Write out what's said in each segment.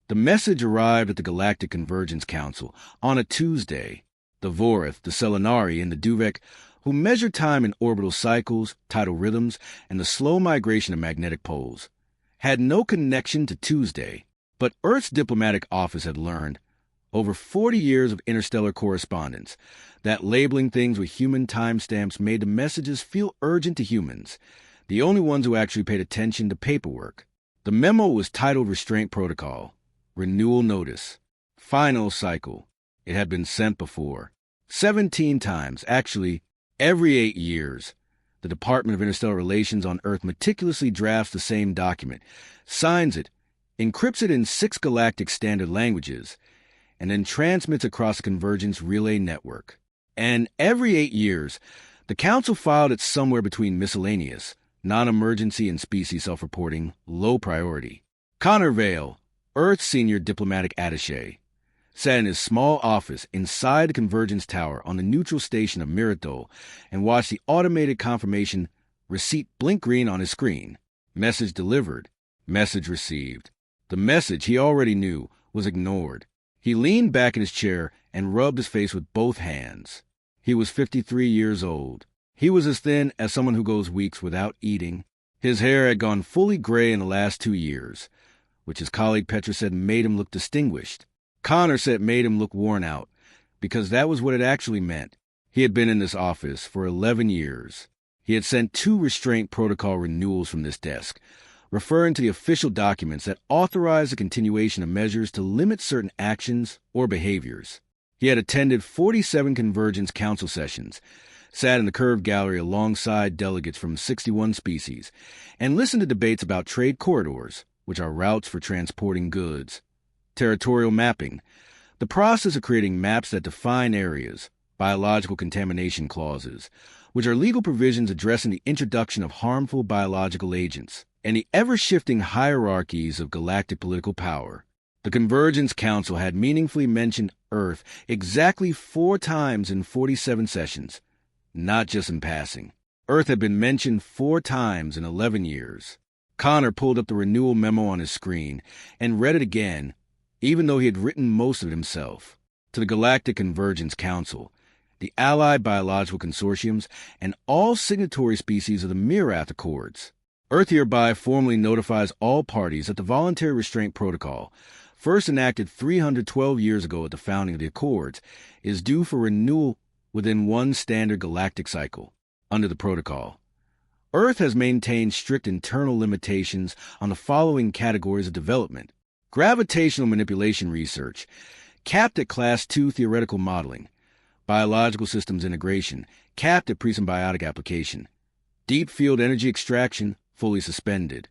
The message arrived at the Galactic Convergence Council on a Tuesday. The Vorith, the Selenari, and the Duvek, who measure time in orbital cycles, tidal rhythms, and the slow migration of magnetic poles, had no connection to Tuesday. But Earth's diplomatic office had learned, over 40 years of interstellar correspondence, that labeling things with human timestamps made the messages feel urgent to humans, the only ones who actually paid attention to paperwork. The memo was titled Restraint Protocol, Renewal Notice, Final Cycle. It had been sent before. 17 times, actually, every 8 years. The Department of Interstellar Relations on Earth meticulously drafts the same document, signs it, encrypts it in 6 galactic standard languages, and then transmits across the Convergence Relay Network. And every 8 years, the Council filed it somewhere between miscellaneous, non-emergency and species self-reporting, low priority. Connor Vale, Earth's senior diplomatic attaché, sat in his small office inside the Convergence Tower on the neutral station of Miradol and watched the automated confirmation receipt blink green on his screen. Message delivered. Message received. The message he already knew was ignored. He leaned back in his chair and rubbed his face with both hands. He was 53 years old. He was as thin as someone who goes weeks without eating. His hair had gone fully gray in the last 2 years, which his colleague Petra said made him look distinguished. Connor said it made him look worn out, because that was what it actually meant. He had been in this office for 11 years. He had sent 2 restraint protocol renewals from this desk, referring to the official documents that authorize the continuation of measures to limit certain actions or behaviors. He had attended 47 Convergence Council sessions, sat in the curved gallery alongside delegates from 61 species, and listened to debates about trade corridors, which are routes for transporting goods, territorial mapping, the process of creating maps that define areas, biological contamination clauses, which are legal provisions addressing the introduction of harmful biological agents, and the ever-shifting hierarchies of galactic political power. The Convergence Council had meaningfully mentioned Earth exactly 4 times in 47 sessions, not just in passing. Earth had been mentioned 4 times in 11 years. Connor pulled up the renewal memo on his screen and read it again, even though he had written most of it himself. To the Galactic Convergence Council, the Allied Biological Consortiums, and all signatory species of the Mirath Accords. Earth hereby formally notifies all parties that the Voluntary Restraint Protocol, first enacted 312 years ago at the founding of the Accords, is due for renewal within 1 standard galactic cycle. Under the protocol, Earth has maintained strict internal limitations on the following categories of development: gravitational manipulation research, capped at Class 2 theoretical modeling, biological systems integration, capped at presymbiotic application, deep field energy extraction, fully suspended,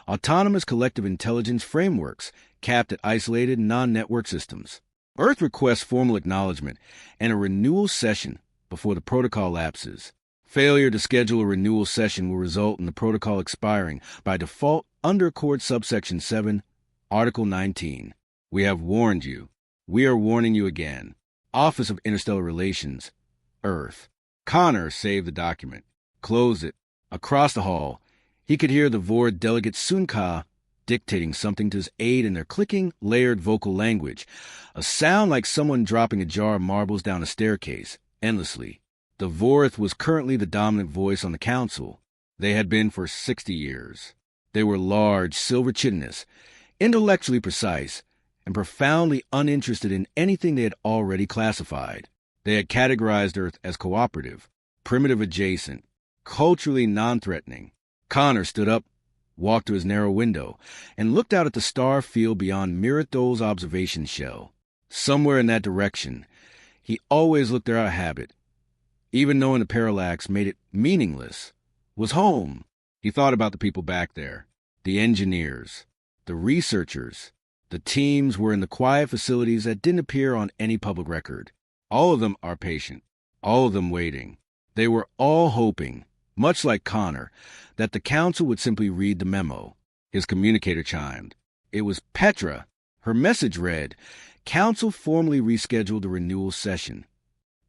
autonomous collective intelligence frameworks, capped at isolated non-network systems. Earth requests formal acknowledgement and a renewal session before the protocol lapses. Failure to schedule a renewal session will result in the protocol expiring by default under Accord Subsection 7, Article 19. We have warned you. We are warning you again. Office of Interstellar Relations, Earth. Connor saved the document, closed it. Across the hall, he could hear the Vord delegate Sunka dictating something to his aide in their clicking, layered vocal language, a sound like someone dropping a jar of marbles down a staircase, endlessly. The Vorith was currently the dominant voice on the council. They had been for 60 years. They were large, silver-chitinous, intellectually precise, and profoundly uninterested in anything they had already classified. They had categorized Earth as cooperative, primitive adjacent, culturally non-threatening. Connor stood up, walked to his narrow window, and looked out at the star field beyond Miradol's observation shell. Somewhere in that direction, he always looked there out of habit, even knowing the parallax made it meaningless, was home. He thought about the people back there, the engineers, the researchers. The teams were in the quiet facilities that didn't appear on any public record. All of them are patient, all of them waiting. They were all hoping, much like Connor, that the council would simply read the memo. His communicator chimed. It was Petra. Her message read, "Council formally rescheduled the renewal session."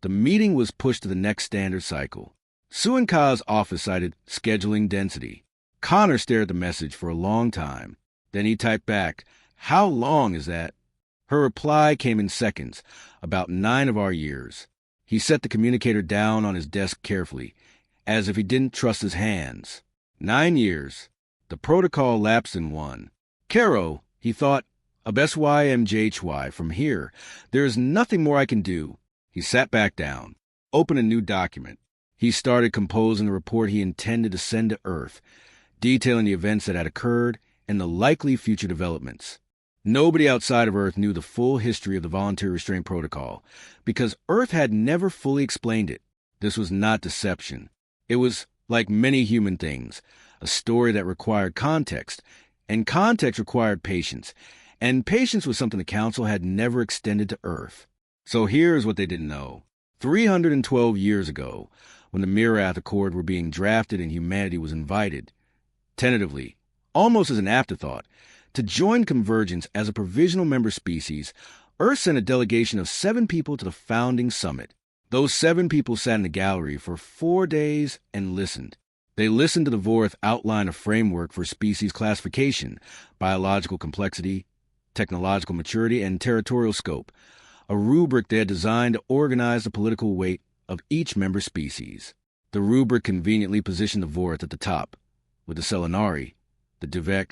The meeting was pushed to the next standard cycle. Suinka's office cited scheduling density. Connor stared at the message for a long time. Then he typed back, How long is that? Her reply came in seconds, about 9 of our years. He set the communicator down on his desk carefully, as if he didn't trust his hands. 9 years. The protocol lapsed in one. Caro, he thought, besthfyscifistories from here. There is nothing more I can do. He sat back down, opened a new document. He started composing the report he intended to send to Earth, detailing the events that had occurred and the likely future developments. Nobody outside of Earth knew the full history of the voluntary restraint protocol, because Earth had never fully explained it. This was not deception. It was, like many human things, a story that required context, and context required patience, and patience was something the Council had never extended to Earth. So here's what they didn't know. 312 years ago, when the Mirath Accord were being drafted and humanity was invited, tentatively, almost as an afterthought, to join Convergence as a provisional member species, Earth sent a delegation of 7 people to the founding summit. Those 7 people sat in the gallery for 4 days and listened. They listened to the Vorth outline a framework for species classification, biological complexity, technological maturity, and territorial scope, a rubric they had designed to organize the political weight of each member species. The rubric conveniently positioned the Vorth at the top, with the Selenari, the Duvek,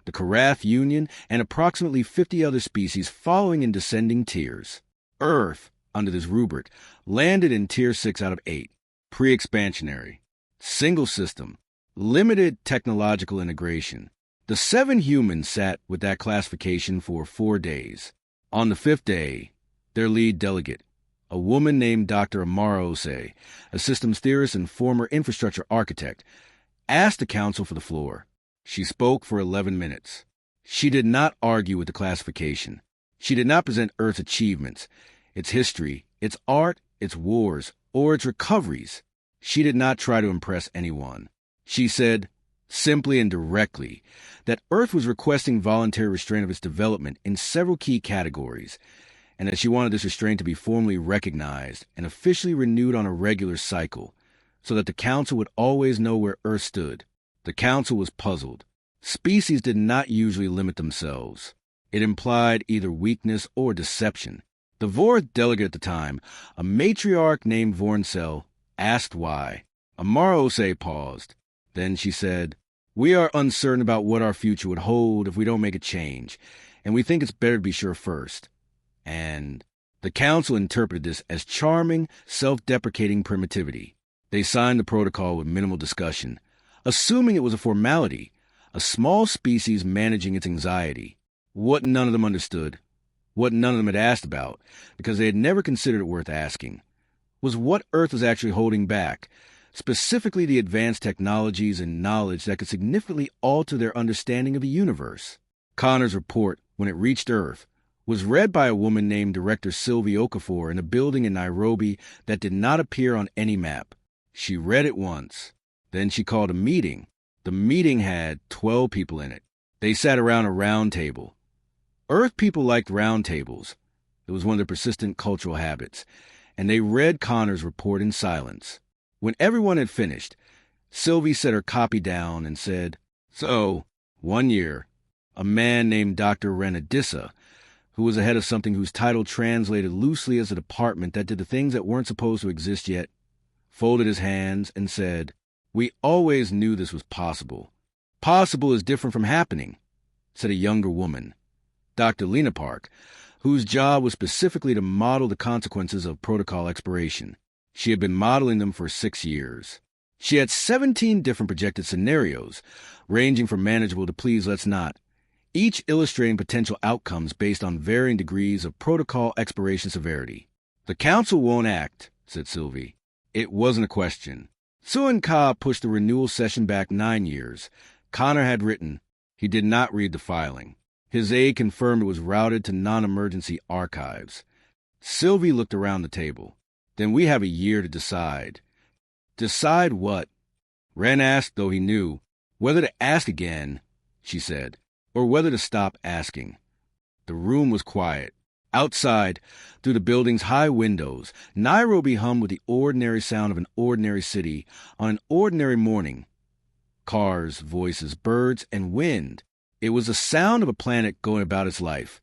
the Karath Union, and approximately 50 other species following in descending tiers. Earth, under this rubric, landed in Tier 6 out of 8, pre-expansionary, single system, limited technological integration. The 7 humans sat with that classification for 4 days. On the 5th day, their lead delegate, a woman named Dr. Amara Osei, a systems theorist and former infrastructure architect, asked the Council for the floor. She spoke for 11 minutes. She did not argue with the classification. She did not present Earth's achievements, its history, its art, its wars, or its recoveries. She did not try to impress anyone. She said, simply and directly, that Earth was requesting voluntary restraint of its development in several key categories, and that she wanted this restraint to be formally recognized and officially renewed on a regular cycle, so that the Council would always know where Earth stood. The Council was puzzled. Species did not usually limit themselves. It implied either weakness or deception. The Vorth delegate at the time, a matriarch named Vorncel, asked why. Amara Osei paused. Then she said, "We are uncertain about what our future would hold if we don't make a change, and we think it's better to be sure first." And the Council interpreted this as charming, self-deprecating primitivity. They signed the protocol with minimal discussion, assuming it was a formality, a small species managing its anxiety. What none of them understood, what none of them had asked about, because they had never considered it worth asking, was what Earth was actually holding back, specifically the advanced technologies and knowledge that could significantly alter their understanding of the universe. Connor's report, when it reached Earth, was read by a woman named Director Sylvie Okafor in a building in Nairobi that did not appear on any map. She read it once. Then she called a meeting. The meeting had 12 people in it. They sat around a round table. Earth people liked round tables. It was one of their persistent cultural habits, and they read Connor's report in silence. When everyone had finished, Sylvie set her copy down and said, "So, 1 year, a man named Dr. Renadissa, who was the head of something whose title translated loosely as a department that did the things that weren't supposed to exist yet, folded his hands and said, 'We always knew this was possible.' 'Possible is different from happening,' said a younger woman, Dr. Lena Park, whose job was specifically to model the consequences of protocol expiration. She had been modeling them for 6 years. She had 17 different projected scenarios, ranging from manageable to please let's not, each illustrating potential outcomes based on varying degrees of protocol expiration severity. 'The Council won't act,' said Sylvie. It wasn't a question. Suan Ka pushed the renewal session back 9 years. Connor had written. He did not read the filing. His aide confirmed it was routed to non-emergency archives. Sylvie looked around the table. "Then we have a year to decide." "Decide what?" Ren asked, though he knew. "Whether to ask again," she said, "or whether to stop asking." The room was quiet. Outside, through the building's high windows, Nairobi hummed with the ordinary sound of an ordinary city on an ordinary morning. Cars, voices, birds, and wind. It was the sound of a planet going about its life,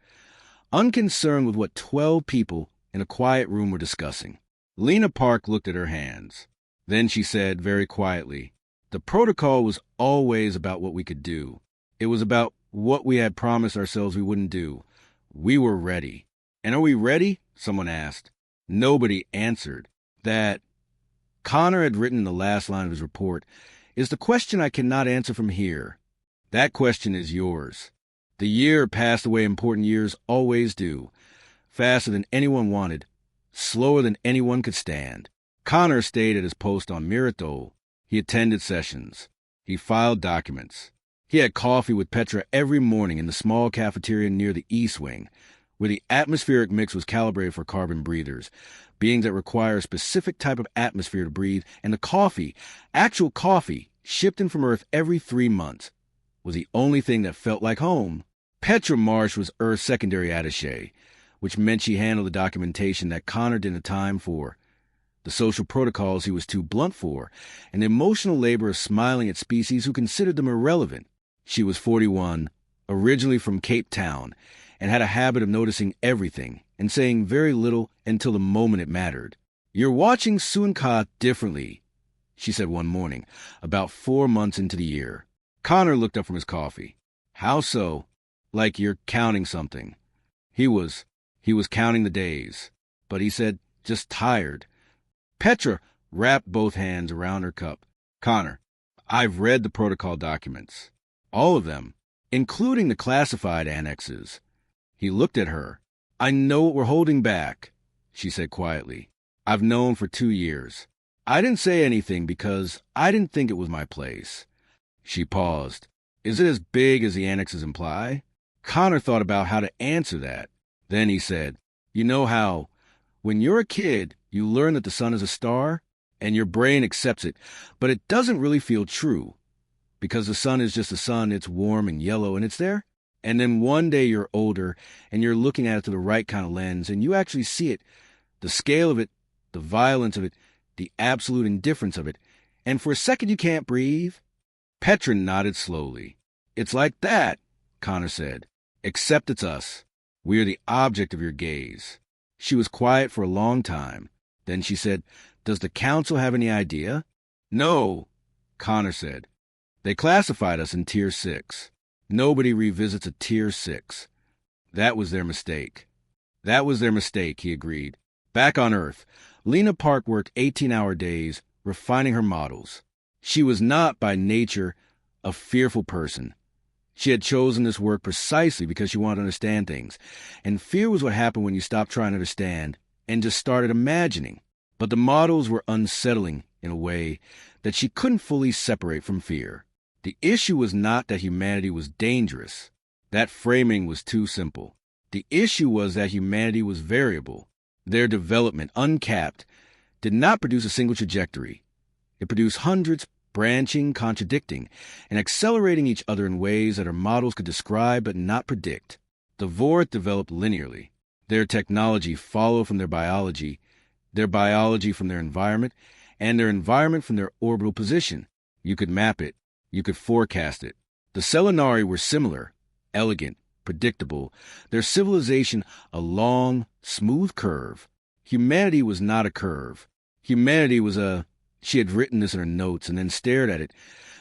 unconcerned with what 12 people in a quiet room were discussing. Lena Park looked at her hands. Then she said very quietly, "The protocol was always about what we could do. It was about what we had promised ourselves we wouldn't do. We were ready." "And are we ready?" someone asked. Nobody answered. That, Connor had written in the last line of his report, is the question I cannot answer from here. That question is yours. The year passed the way important years always do, faster than anyone wanted, slower than anyone could stand. Connor stayed at his post on Miradol. He attended sessions. He filed documents. He had coffee with Petra every morning in the small cafeteria near the East Wing, where the atmospheric mix was calibrated for carbon breathers, beings that require a specific type of atmosphere to breathe, and the coffee, actual coffee, shipped in from Earth every 3 months, was the only thing that felt like home. Petra Marsh was Earth's secondary attaché, which meant she handled the documentation that Connor didn't have time for, the social protocols he was too blunt for, and the emotional labor of smiling at species who considered them irrelevant. She was 41, originally from Cape Town, and had a habit of noticing everything and saying very little until the moment it mattered. "You're watching Suan-Ka differently," she said one morning, about 4 months into the year. Connor looked up from his coffee. "How so?" "Like you're counting something." He was counting the days, but he said, "Just tired." Petra wrapped both hands around her cup. "Connor, I've read the protocol documents. All of them, including the classified annexes." He looked at her. "I know what we're holding back," she said quietly. "I've known for 2 years. I didn't say anything because I didn't think it was my place." She paused. "Is it as big as the annexes imply?" Connor thought about how to answer that. Then he said, "You know how, when you're a kid, you learn that the sun is a star, and your brain accepts it, but it doesn't really feel true. Because the sun is just the sun, it's warm and yellow, and it's there. And then one day you're older, and you're looking at it through the right kind of lens, and you actually see it, the scale of it, the violence of it, the absolute indifference of it, and for a second you can't breathe." Petra nodded slowly. "It's like that," Connor said, "except it's us. We are the object of your gaze." She was quiet for a long time. Then she said, "Does the council have any idea?" "No," Connor said. "They classified us in Tier 6. Nobody revisits a Tier 6. That was their mistake." "That was their mistake," he agreed. Back on Earth, Lena Park worked 18-hour days, refining her models. She was not, by nature, a fearful person. She had chosen this work precisely because she wanted to understand things, and fear was what happened when you stopped trying to understand and just started imagining. But the models were unsettling in a way that she couldn't fully separate from fear. The issue was not that humanity was dangerous. That framing was too simple. The issue was that humanity was variable. Their development, uncapped, did not produce a single trajectory. It produced hundreds, branching, contradicting, and accelerating each other in ways that our models could describe but not predict. The Vorth developed linearly. Their technology followed from their biology from their environment, and their environment from their orbital position. You could map it. You could forecast it. The Selenari were similar, elegant, predictable, their civilization a long, smooth curve. Humanity was not a curve. Humanity was a, she had written this in her notes and then stared at it,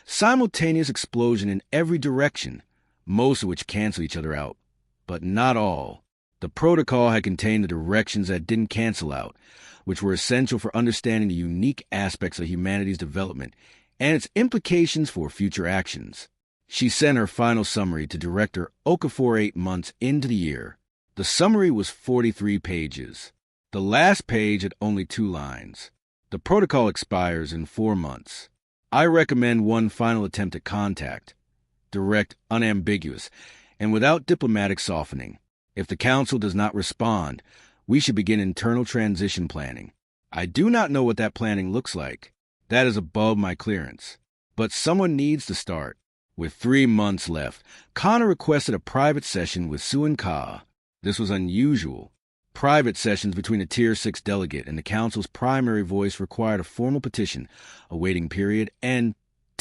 simultaneous explosion in every direction, most of which cancel each other out, but not all. The protocol had contained the directions that didn't cancel out, which were essential for understanding the unique aspects of humanity's development and its implications for future actions. She sent her final summary to Director Okafor 8 months into the year. The summary was 43 pages. The last page had only 2 lines. The protocol expires in 4 months. I recommend one final attempt at contact. Direct, unambiguous, and without diplomatic softening. If the Council does not respond, we should begin internal transition planning. I do not know what that planning looks like. That is above my clearance. But someone needs to start. With 3 months left, Connor requested a private session with Suan-Ka. This was unusual. Private sessions between a Tier 6 delegate and the Council's primary voice required a formal petition, a waiting period, and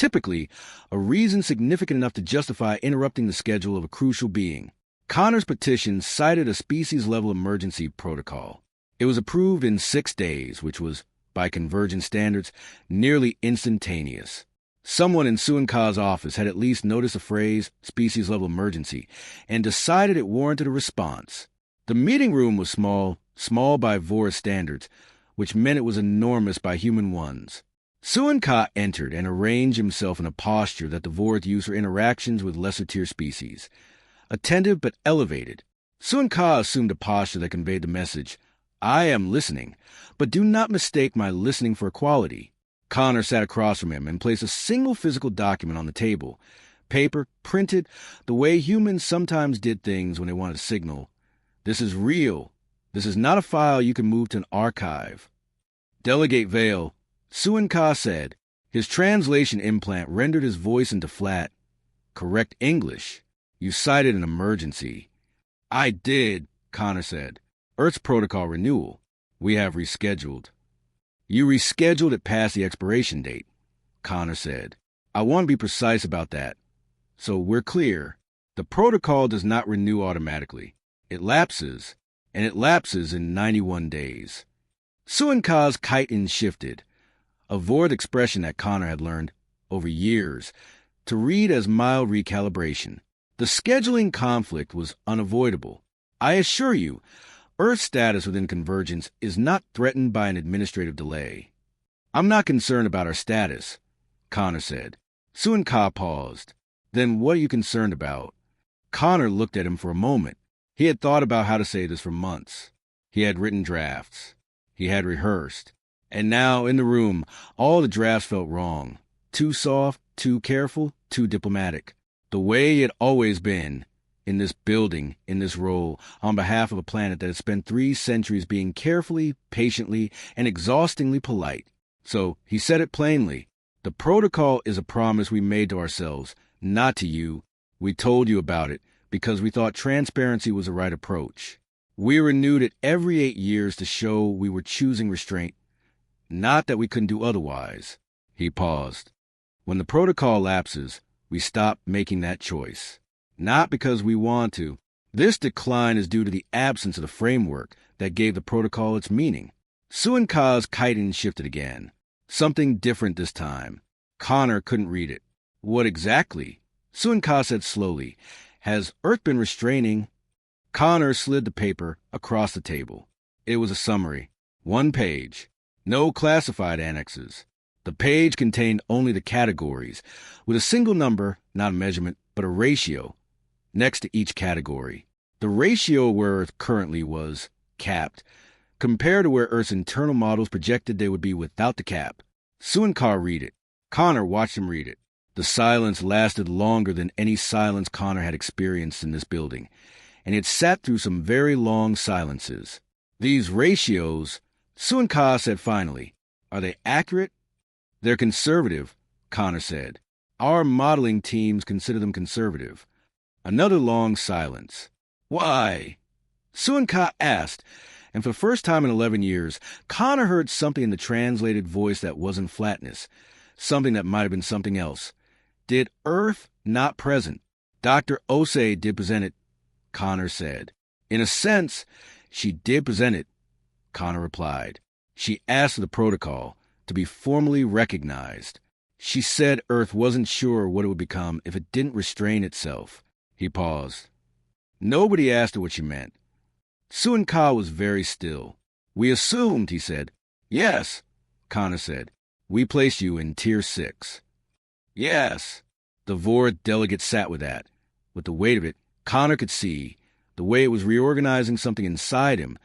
Typically, a reason significant enough to justify interrupting the schedule of a crucial being. Connor's petition cited a species-level emergency protocol. It was approved in 6 days, which was, by convergent standards, nearly instantaneous. Someone in Suanka's office had at least noticed the phrase species-level emergency and decided it warranted a response. The meeting room was small by Vor's standards, which meant it was enormous by human ones. Suanka entered and arranged himself in a posture that the Vorth used for interactions with lesser-tier species. Attentive but elevated, Suanka assumed a posture that conveyed the message, "I am listening, but do not mistake my listening for equality." Connor sat across from him and placed a single physical document on the table. Paper, printed, the way humans sometimes did things when they wanted to signal. This is real. This is not a file you can move to an archive. Delegate Vale, Suanka said. His translation implant rendered his voice into flat, correct English. You cited an emergency. I did, Connor said. Earth's protocol renewal. We have rescheduled. You rescheduled it past the expiration date, Connor said. I want to be precise about that. So we're clear. The protocol does not renew automatically. It lapses, and it lapses in 91 days. Suanka's chitin shifted, a Vorth expression that Connor had learned, over years, to read as mild recalibration. The scheduling conflict was unavoidable. I assure you, Earth's status within convergence is not threatened by an administrative delay. I'm not concerned about our status, Connor said. Suanka paused. Then what are you concerned about? Connor looked at him for a moment. He had thought about how to say this for months. He had written drafts. He had rehearsed. And now, in the room, all the drafts felt wrong. Too soft, too careful, too diplomatic. The way it had always been, in this building, in this role, on behalf of a planet that had spent 3 centuries being carefully, patiently, and exhaustingly polite. So he said it plainly. The protocol is a promise we made to ourselves, not to you. We told you about it because we thought transparency was the right approach. We renewed it every 8 years to show we were choosing restraint, not that we couldn't do otherwise. He paused. When the protocol lapses, we stop making that choice. Not because we want to. This decline is due to the absence of the framework that gave the protocol its meaning. Suanka's chitin shifted again. Something different this time. Connor couldn't read it. What exactly? Suanka said slowly. Has Earth been restraining? Connor slid the paper across the table. It was a summary. 1 page. No classified annexes. The page contained only the categories, with a single number, not a measurement, but a ratio, next to each category. The ratio where Earth currently was capped, compared to where Earth's internal models projected they would be without the cap. Suanka read it. Connor watched him read it. The silence lasted longer than any silence Connor had experienced in this building, and he had sat through some very long silences. These ratios, Suanka said finally, are they accurate? They're conservative, Connor said. Our modeling teams consider them conservative. Another long silence. Why? Suanka asked, and for the first time in 11 years, Connor heard something in the translated voice that wasn't flatness, something that might have been something else. Did Earth not present? Dr. Osei did present it, Connor said. In a sense, she did present it, Connor replied. She asked for the protocol to be formally recognized. She said Earth wasn't sure what it would become if it didn't restrain itself. He paused. Nobody asked her what she meant. Suanka was very still. We assumed, he said. Yes, Connor said. We placed you in Tier 6. Yes. The Vorth delegate sat with that. With the weight of it, Connor could see, the way it was reorganizing something inside him,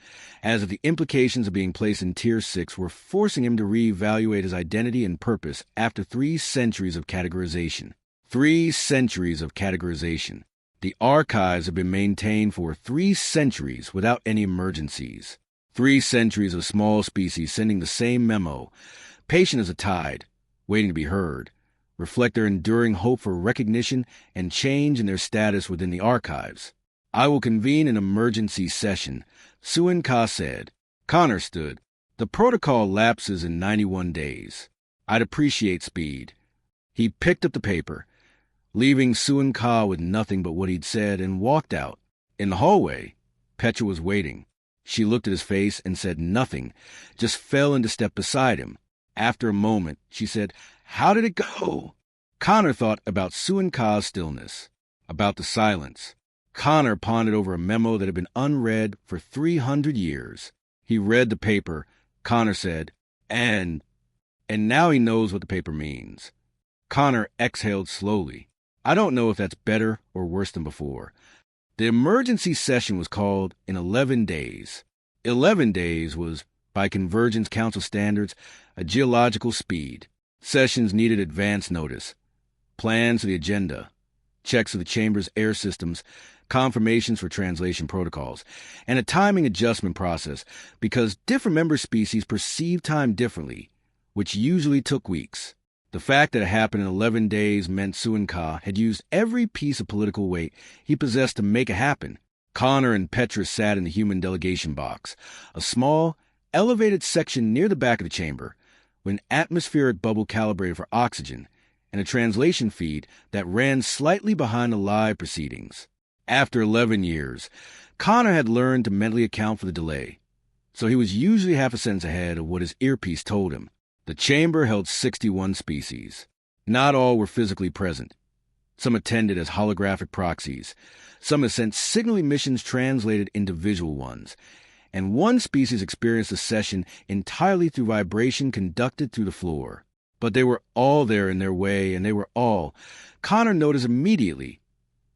as if the implications of being placed in Tier 6 were forcing him to reevaluate his identity and purpose after 3 centuries of categorization. 3 centuries of categorization. The archives have been maintained for 3 centuries without any emergencies. 3 centuries of small species sending the same memo, patient as a tide, waiting to be heard, reflect their enduring hope for recognition and change in their status within the archives. I will convene an emergency session, Suanka said. Connor stood. The protocol lapses in 91 days. I'd appreciate speed. He picked up the paper, leaving Suen Ka with nothing but what he'd said, and walked out. In the hallway, Petra was waiting. She looked at his face and said nothing, just fell into step beside him. After a moment, she said, "How did it go?" Connor thought about Suen Ka's stillness, about the silence. Connor pondered over a memo that had been unread for 300 years. He read the paper. Connor said, and now he knows what the paper means. Connor exhaled slowly. I don't know if that's better or worse than before. The emergency session was called in 11 days. 11 days was, by Convergence Council standards, a geological speed. Sessions needed advance notice, plans for the agenda, checks of the chamber's air systems, confirmations for translation protocols, and a timing adjustment process because different member species perceive time differently, which usually took weeks. The fact that it happened in 11 days meant Suen Ka had used every piece of political weight he possessed to make it happen. Connor and Petra sat in the human delegation box, a small, elevated section near the back of the chamber, with an atmospheric bubble calibrated for oxygen, and a translation feed that ran slightly behind the live proceedings. After 11 years, Connor had learned to mentally account for the delay, so he was usually half a sentence ahead of what his earpiece told him. The chamber held 61 species. Not all were physically present. Some attended as holographic proxies. Some had sent signal emissions translated into visual ones. And one species experienced the session entirely through vibration conducted through the floor. But they were all there in their way, and they were all, Connor noticed immediately,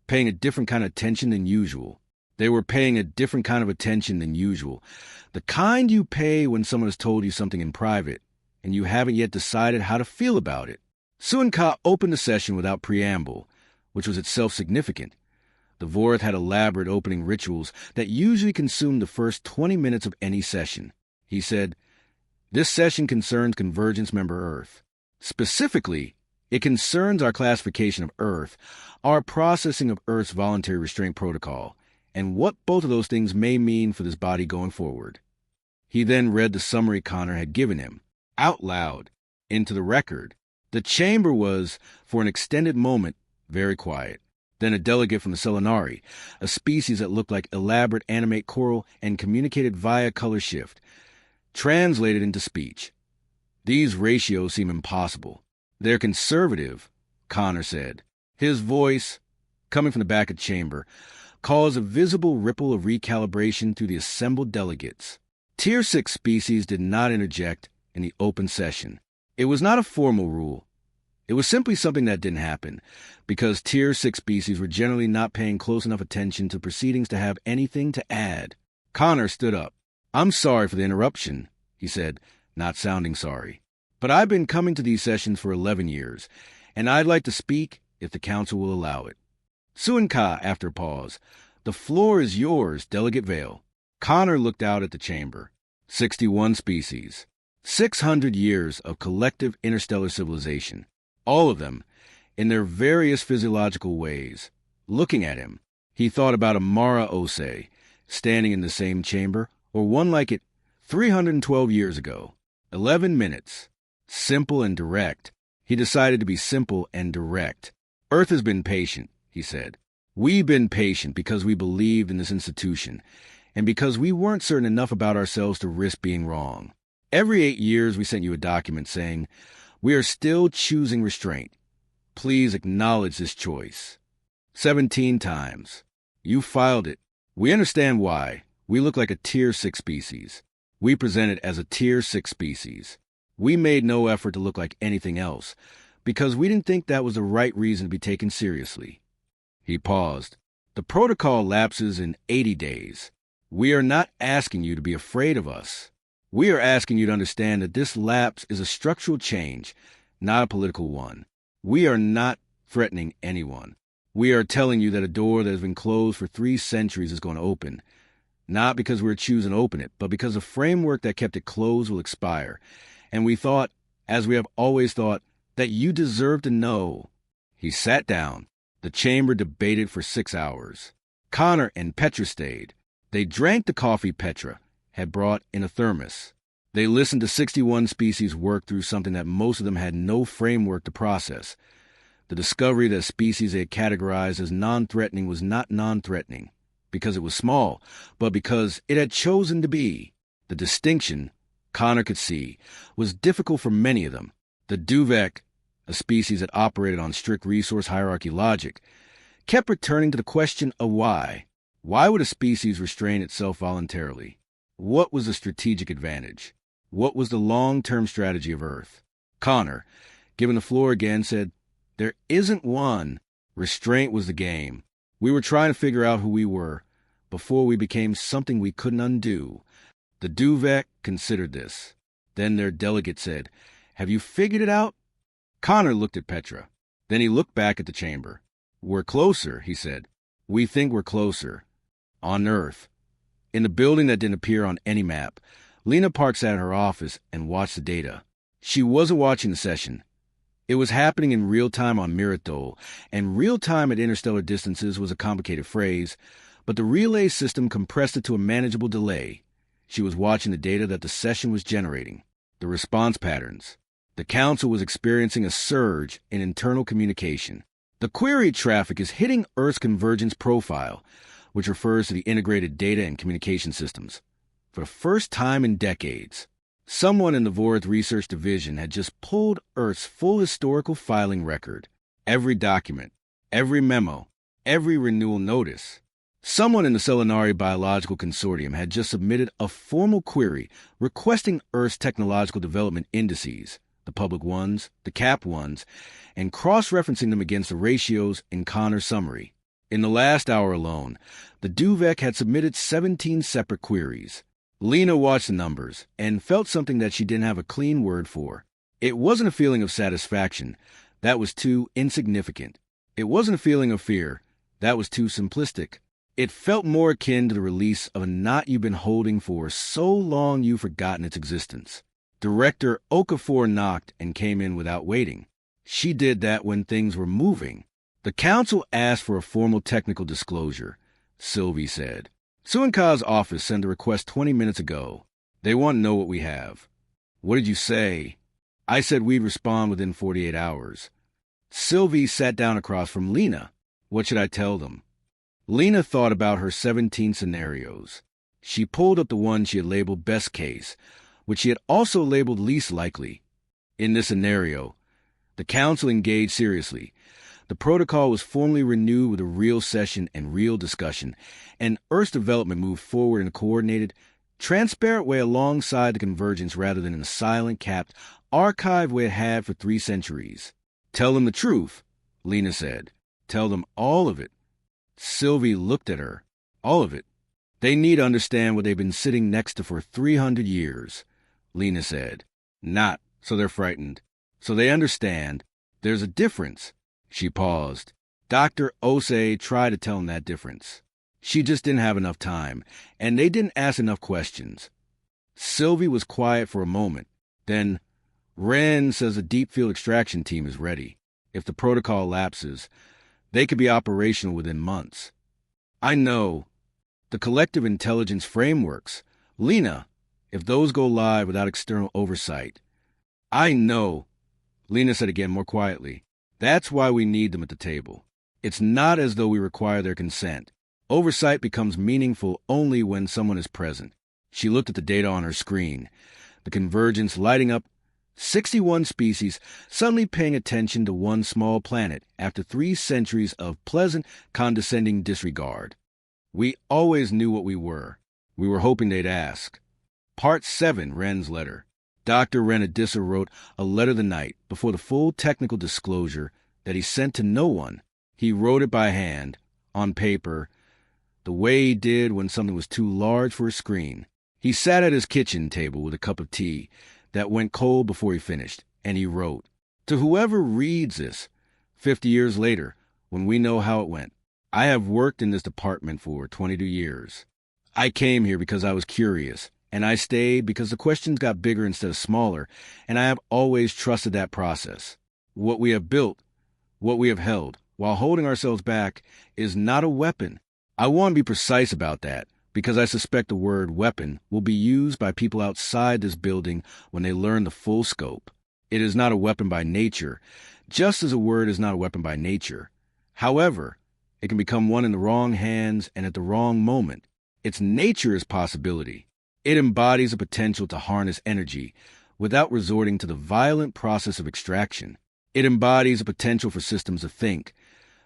paying a different kind of attention than usual. They were paying a different kind of attention than usual. The kind you pay when someone has told you something in private, and you haven't yet decided how to feel about it. Suen Ka opened the session without preamble, which was itself significant. The Vorth had elaborate opening rituals that usually consumed the first 20 minutes of any session. He said, "This session concerns Convergence member Earth. Specifically, it concerns our classification of Earth, our processing of Earth's voluntary restraint protocol, and what both of those things may mean for this body going forward." He then read the summary Connor had given him, out loud, into the record. The chamber was, for an extended moment, very quiet. Then a delegate from the Selenari, a species that looked like elaborate animate coral and communicated via color shift, translated into speech. "These ratios seem impossible. They're conservative," Connor said. His voice, coming from the back of the chamber, caused a visible ripple of recalibration through the assembled delegates. Tier 6 species did not interject in the open session. It was not a formal rule. It was simply something that didn't happen, because Tier 6 species were generally not paying close enough attention to proceedings to have anything to add. Connor stood up. "I'm sorry for the interruption," he said, not sounding sorry. "But I've been coming to these sessions for 11 years, and I'd like to speak if the council will allow it." Suen Ka, after a pause, "The floor is yours, Delegate Vale." Connor looked out at the chamber. 61 species. 600 years of collective interstellar civilization. All of them, in their various physiological ways. Looking at him, he thought about a Mara Ose, standing in the same chamber, or one like it 312 years ago. 11 minutes. Simple and direct. He decided to be simple and direct. "Earth has been patient," he said. "We've been patient because we believed in this institution, and because we weren't certain enough about ourselves to risk being wrong. Every 8 years we sent you a document saying, 'We are still choosing restraint. Please acknowledge this choice.' 17 times. You filed it. We understand why. We look like a Tier 6 species. We presented as a Tier 6 species. We made no effort to look like anything else, because we didn't think that was the right reason to be taken seriously." He paused. "The protocol lapses in 80 days. We are not asking you to be afraid of us. We are asking you to understand that this lapse is a structural change, not a political one. We are not threatening anyone. We are telling you that a door that has been closed for 3 centuries is going to open, not because we're choosing to open it, but because the framework that kept it closed will expire. And we thought, as we have always thought, that you deserve to know." He sat down. The chamber debated for 6 hours. Connor and Petra stayed. They drank the coffee Petra had brought in a thermos. They listened to 61 species work through something that most of them had no framework to process. The discovery that a species they had categorized as non-threatening was not non-threatening because it was small, but because it had chosen to be. The distinction, Connor could see, was difficult for many of them. The duvek, a species that operated on strict resource hierarchy logic, kept returning to the question of why. Why would a species restrain itself voluntarily? What was the strategic advantage? What was the long-term strategy of Earth? Connor, given the floor again, said, "There isn't one. Restraint was the game. We were trying to figure out who we were before we became something we couldn't undo." The duvek considered this. Then their delegate said, "Have you figured it out?" Connor looked at Petra. Then he looked back at the chamber. "We're closer," he said. "We think we're closer. On Earth." In the building that didn't appear on any map, Lena Park sat in her office and watched the data. She wasn't watching the session. It was happening in real time on Miradol, and real time at interstellar distances was a complicated phrase, but the relay system compressed it to a manageable delay. She was watching the data that the session was generating, the response patterns. The Council was experiencing a surge in internal communication. The query traffic is hitting Earth's convergence profile, which refers to the integrated data and communication systems. For the first time in decades, someone in the Vorith Research Division had just pulled Earth's full historical filing record. Every document, every memo, every renewal notice. Someone in the Selenari Biological Consortium had just submitted a formal query requesting Earth's technological development indices, the public ones, the cap ones, and cross-referencing them against the ratios in Connor's summary. In the last hour alone, the duvek had submitted 17 separate queries. Lena watched the numbers and felt something that she didn't have a clean word for. It wasn't a feeling of satisfaction. That was too insignificant. It wasn't a feeling of fear. That was too simplistic. It felt more akin to the release of a knot you've been holding for so long you've forgotten its existence. Director Okafor knocked and came in without waiting. She did that when things were moving. The Council asked for a formal technical disclosure, Sylvie said. Suinka's office sent a request 20 minutes ago. They want to know what we have. What did you say? I said we'd respond within 48 hours. Sylvie sat down across from Lena. What should I tell them? Lena thought about her 17 scenarios. She pulled up the one she had labeled best case, which she had also labeled least likely. In this scenario, the Council engaged seriously. The protocol was formally renewed with a real session and real discussion, and Earth's development moved forward in a coordinated, transparent way alongside the convergence rather than in a silent, capped, archive way it had for 3 centuries. Tell them the truth, Lena said. Tell them all of it. Sylvie looked at her. All of it. They need to understand what they've been sitting next to for 300 years, Lena said. Not so they're frightened. So they understand. There's a difference. She paused. Dr. Osei tried to tell them that difference. She just didn't have enough time, and they didn't ask enough questions. Sylvie was quiet for a moment. Then, Ren says the deep field extraction team is ready. If the protocol lapses, they could be operational within months. I know. The collective intelligence frameworks. Lena, if those go live without external oversight. I know, Lena said again more quietly. That's why we need them at the table. It's not as though we require their consent. Oversight becomes meaningful only when someone is present. She looked at the data on her screen, the convergence lighting up, 61 species suddenly paying attention to one small planet after 3 centuries of pleasant, condescending disregard. We always knew what we were. We were hoping they'd ask. Part 7, Ren's letter. Dr. Renadissa wrote a letter the night before the full technical disclosure that he sent to no one. He wrote it by hand, on paper, the way he did when something was too large for a screen. He sat at his kitchen table with a cup of tea that went cold before he finished, and he wrote, "To whoever reads this, 50 years later, when we know how it went, I have worked in this department for 22 years. I came here because I was curious. And I stayed because the questions got bigger instead of smaller, and I have always trusted that process. What we have built, what we have held, while holding ourselves back, is not a weapon. I want to be precise about that. because I suspect the word weapon will be used by people outside this building when they learn the full scope. It is not a weapon by nature, just as a word is not a weapon by nature. However, it can become one in the wrong hands and at the wrong moment. Its nature is possibility. It embodies a potential to harness energy without resorting to the violent process of extraction. It embodies a potential for systems to think,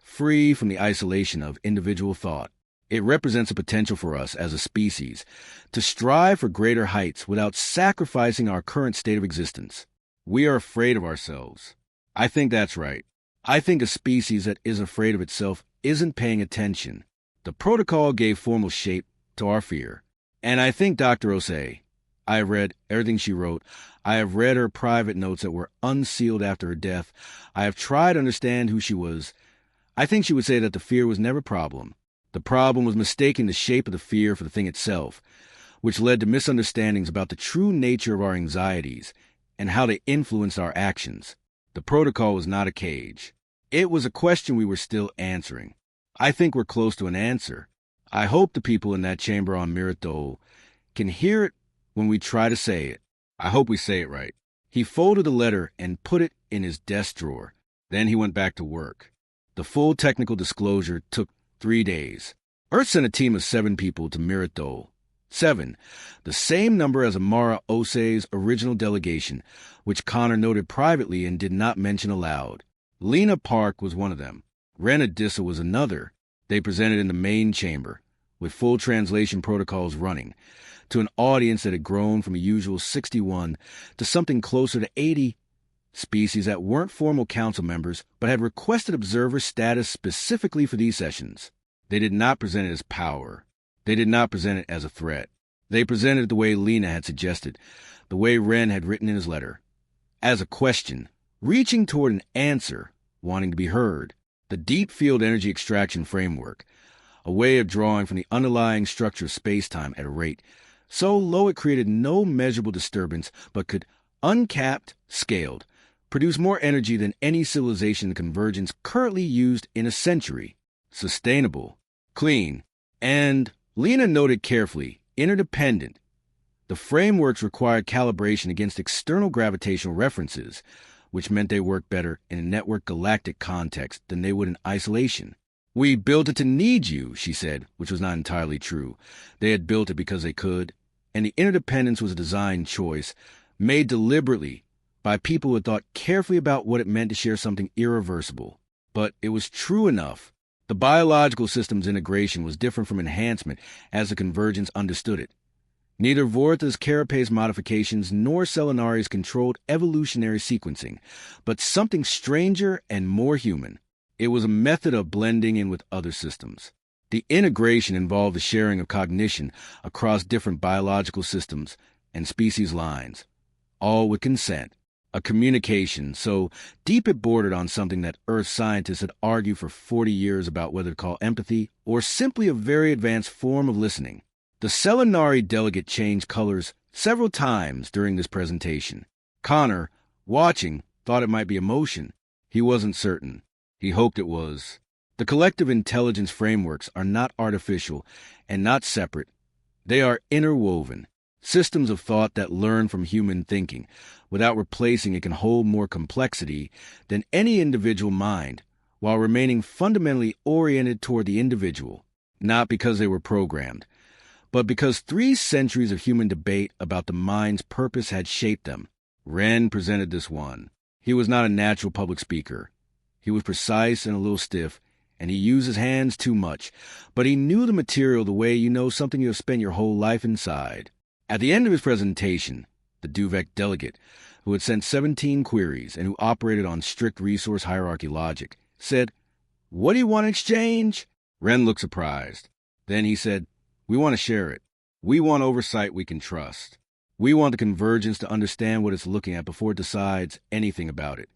free from the isolation of individual thought. It represents a potential for us as a species to strive for greater heights without sacrificing our current state of existence. We are afraid of ourselves. I think that's right. I think a species that is afraid of itself isn't paying attention. The protocol gave formal shape to our fear. And I think Dr. Osei, I have read everything she wrote. I have read her private notes that were unsealed after her death. I have tried to understand who she was. I think she would say that the fear was never a problem. The problem was mistaking the shape of the fear for the thing itself, which led to misunderstandings about the true nature of our anxieties and how they influenced our actions. The protocol was not a cage. It was a question we were still answering. I think we're close to an answer. I hope the people in that chamber on Miradol can hear it when we try to say it. I hope we say it right. He folded the letter and put it in his desk drawer. Then he went back to work. The full technical disclosure took 3 days. Earth sent a team of 7 people to Miradol. 7, the same number as Amara Osei's original delegation, which Connor noted privately and did not mention aloud. Lena Park was one of them. Ren Adissa was another. They presented in the main chamber, with full translation protocols running, to an audience that had grown from a usual 61 to something closer to 80 species that weren't formal council members but had requested observer status specifically for these sessions. They did not present it as power. They did not present it as a threat. They presented it the way Lena had suggested, the way Ren had written in his letter, as a question, reaching toward an answer, wanting to be heard. The deep field energy extraction framework, a way of drawing from the underlying structure of space-time at a rate so low it created no measurable disturbance but could, uncapped, scaled, produce more energy than any civilization in convergence currently used in a century. Sustainable, clean, and, Lena noted carefully, interdependent. The frameworks required calibration against external gravitational references, which meant they worked better in a network galactic context than they would in isolation. We built it to need you, she said, which was not entirely true. They had built it because they could, and the interdependence was a design choice made deliberately by people who had thought carefully about what it meant to share something irreversible. But it was true enough. The biological system's integration was different from enhancement as the convergence understood it. Neither Vorta's carapace modifications nor Selenari's controlled evolutionary sequencing, but something stranger and more human. It was a method of blending in with other systems. The integration involved the sharing of cognition across different biological systems and species lines, all with consent. A communication so deep it bordered on something that Earth scientists had argued for 40 years about whether to call empathy or simply a very advanced form of listening. The Selenari delegate changed colors several times during this presentation. Connor, watching, thought it might be emotion. He wasn't certain. He hoped it was. The collective intelligence frameworks are not artificial and not separate. They are interwoven. Systems of thought that learn from human thinking without replacing it can hold more complexity than any individual mind while remaining fundamentally oriented toward the individual, not because they were programmed, but because 3 centuries of human debate about the mind's purpose had shaped them. Ren presented this one. He was not a natural public speaker. He was precise and a little stiff, and he used his hands too much, but he knew the material the way you know something you have spent your whole life inside. At the end of his presentation, the Duvek delegate, who had sent 17 queries and who operated on strict resource hierarchy logic, said, "What do you want in exchange?" Ren looked surprised. Then he said, "We want to share it. We want oversight we can trust. We want the convergence to understand what it's looking at before it decides anything about it."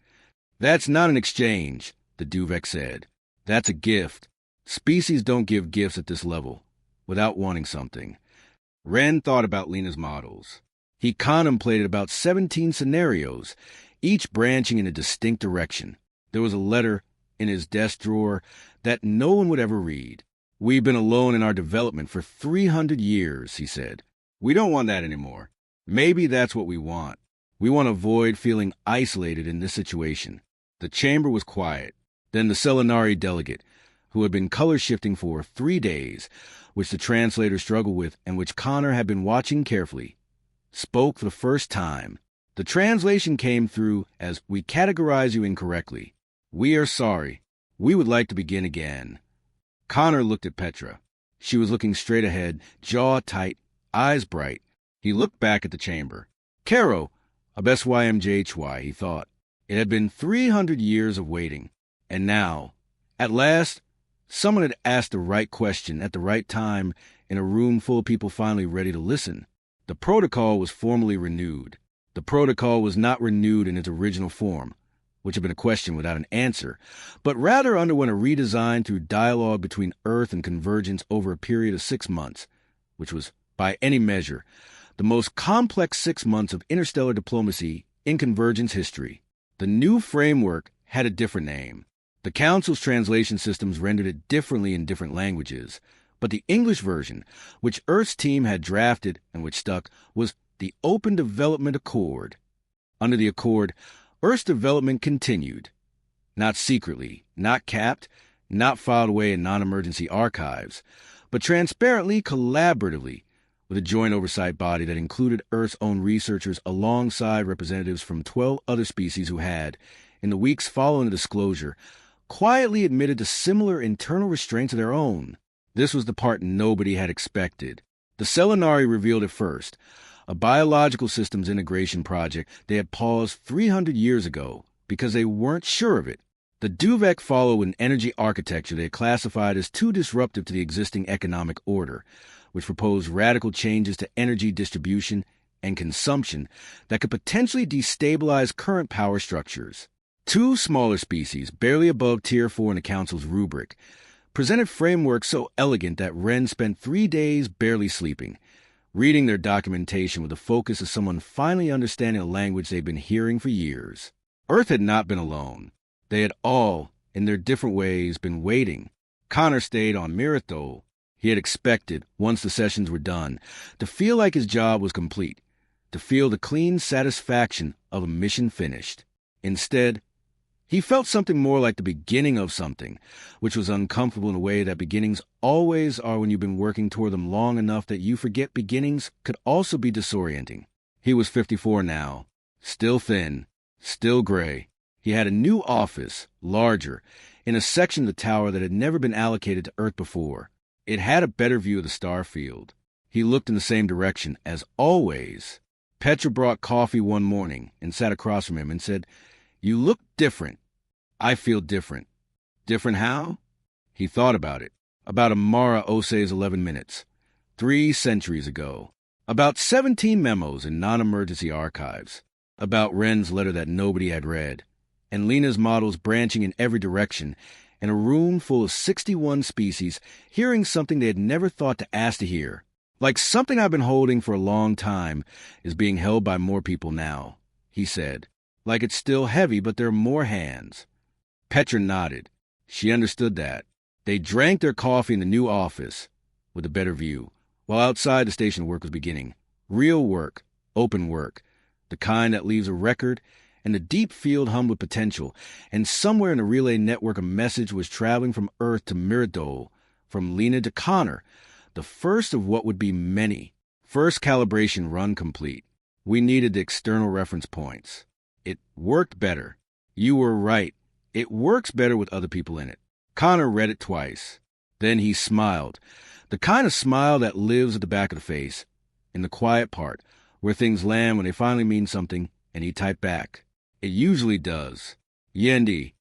"That's not an exchange," the Duvek said. "That's a gift. Species don't give gifts at this level without wanting something." Ren thought about Lena's models. He contemplated about 17 scenarios, each branching in a distinct direction. There was a letter in his desk drawer that no one would ever read. We've been alone in our development for 300 years, he said. We don't want that anymore. Maybe that's what we want. We want to avoid feeling isolated in this situation. The chamber was quiet. Then the Selenari delegate, who had been color shifting for 3 days, which the translator struggled with and which Connor had been watching carefully, spoke for the first time. The translation came through as, "We categorize you incorrectly. We are sorry. We would like to begin again." Connor looked at Petra. She was looking straight ahead, jaw tight, eyes bright. He looked back at the chamber. Caro, besthfyscifistories, he thought. It had been 300 years of waiting. And now, at last, someone had asked the right question at the right time in a room full of people finally ready to listen. The protocol was formally renewed. The protocol was not renewed in its original form, which had been a question without an answer, but rather underwent a redesign through dialogue between Earth and Convergence over a period of 6 months, which was, by any measure, the most complex 6 months of interstellar diplomacy in Convergence history. The new framework had a different name. The Council's translation systems rendered it differently in different languages, but the English version, which Earth's team had drafted and which stuck, was the Open Development Accord. Under the Accord, Earth's development continued. Not secretly, not capped, not filed away in non-emergency archives, but transparently, collaboratively, with a joint oversight body that included Earth's own researchers alongside representatives from 12 other species who had, in the weeks following the disclosure, quietly admitted to similar internal restraints of their own. This was the part nobody had expected. The Selenari revealed it first, a biological systems integration project they had paused 300 years ago because they weren't sure of it. The Duvek followed an energy architecture they had classified as too disruptive to the existing economic order, which proposed radical changes to energy distribution and consumption that could potentially destabilize current power structures. 2 smaller species, barely above Tier 4 in the Council's rubric, presented frameworks so elegant that Wren spent 3 days barely sleeping, reading their documentation with the focus of someone finally understanding a language they'd been hearing for years. Earth had not been alone. They had all, in their different ways, been waiting. Connor stayed on Mirathol. He had expected, once the sessions were done, to feel like his job was complete, to feel the clean satisfaction of a mission finished. Instead, he felt something more like the beginning of something, which was uncomfortable in a way that beginnings always are when you've been working toward them long enough that you forget beginnings could also be disorienting. He was 54 now, still thin, still gray. He had a new office, larger, in a section of the tower that had never been allocated to Earth before. It had a better view of the star field. He looked in the same direction, as always. Petra brought coffee one morning and sat across from him and said, "You look different. I feel different." Different how? He thought about it. About Amara Ose's 11 minutes. 3 centuries ago. About 17 memos in non-emergency archives. About Wren's letter that nobody had read. And Lena's models branching in every direction. And a room full of 61 species hearing something they had never thought to ask to hear. Like something I've been holding for a long time is being held by more people now, he said. Like it's still heavy, but there are more hands. Petra nodded. She understood that. They drank their coffee in the new office, with a better view, while outside the station work was beginning. Real work, open work, the kind that leaves a record, and the deep field hummed with potential, and somewhere in the relay network a message was traveling from Earth to Miradol, from Lena to Connor, the first of what would be many. First calibration run complete. We needed the external reference points. It worked better. You were right. It works better with other people in it. Connor read it twice. Then he smiled. The kind of smile that lives at the back of the face, in the quiet part, where things land when they finally mean something, and he typed back. It usually does. Yendi,